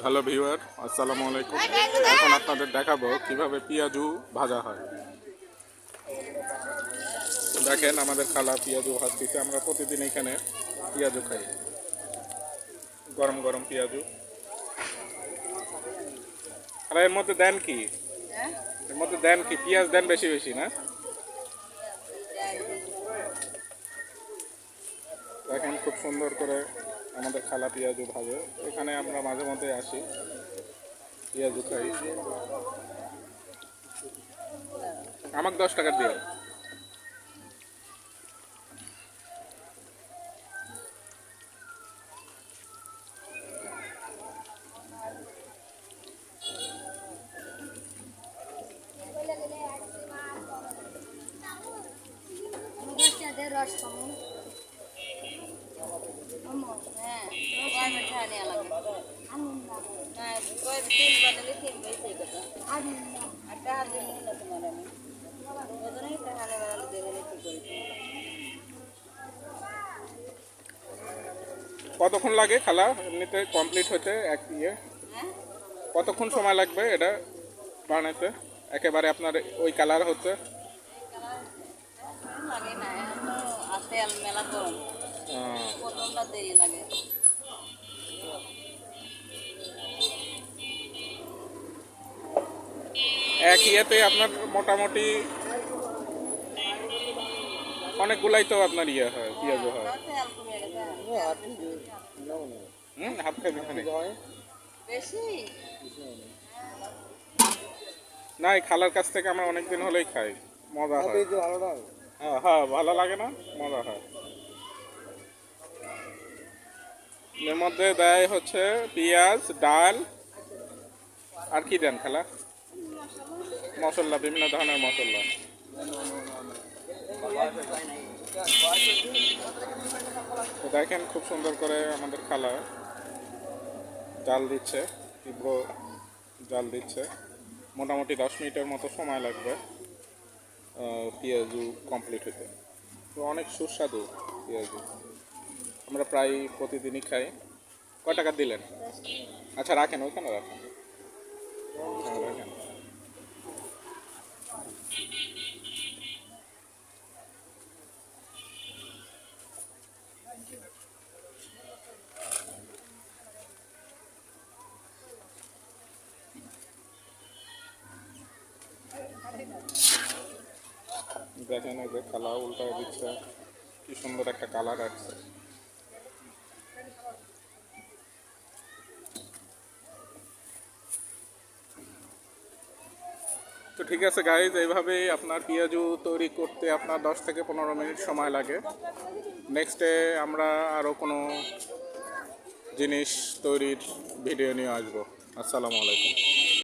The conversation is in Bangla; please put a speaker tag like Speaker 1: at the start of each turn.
Speaker 1: হ্যালো ভিউয়ার, আসসালামু আলাইকুম। এখন আপনাদের দেখাবো কিভাবে পেঁয়াজু ভাজা হয়। দেখেন আমাদের খালা পেঁয়াজু ভাজতেছে। আমরা প্রতিদিন এখানে পেঁয়াজু খাই, গরম গরম পেঁয়াজু। আর এর মধ্যে দেন কি? এর মধ্যে দেন কি? পেঁয়াজ দেন বেশি বেশি না? দেখেন খুব সুন্দর করে আমাদের খালা পেঁয়াজু ভাজে। এখানে আমরা মাঝে মধ্যে আসি, পেঁয়াজু খাই। আমাকে 10 টাকা দিয়ে। কতক্ষণ লাগে খালা এমনিতে কমপ্লিট হতে এক ইয়ে? কতক্ষণ সময় লাগবে এটা বানাইতে একেবারে আপনার ওই কালার হতে? এক ইয়েতে আপনার মোটামুটি অনেকগুলাই তো আপনার ইয়ে হয়, পেঁয়াজ হয়। হাত খাবি না, এই খালার কাছ থেকে আমরা অনেকদিন হলেই খাই, মজা হয়। হ্যাঁ হ্যাঁ, ভালো লাগে না? মজা হয়। এর মধ্যে দেয় হচ্ছে পেঁয়াজ, ডাল, আর কি দেন খালা? মশলা, বিভিন্ন ধরনের মশলা। তো দেখেন খুব সুন্দর করে আমাদের খালা জাল দিচ্ছে, তীব্র জাল দিচ্ছে। মোটামুটি 10 মিনিটের মতো সময় লাগবে পেঁয়াজু কমপ্লিট হতে। তো অনেক সুস্বাদু পেঁয়াজু, আমরা প্রায় প্রতিদিনই খাই। কয় টাকা দিলেন? আচ্ছা রাখেন, ওইখানে রাখেন। হ্যাঁ রাখেন। দেখেন এই যে খালা উল্টা দিচ্ছে, কি সুন্দর একটা কালার আসছে। তো ঠিক আছে গাইজ, এইভাবেই আপনার পেঁয়াজু তৈরি করতে আপনার 10 থেকে 15 মিনিট সময় লাগে। নেক্সটে আমরা আরও কোনো জিনিস তৈরির ভিডিও নিয়ে আসবো। আসসালামু আলাইকুম।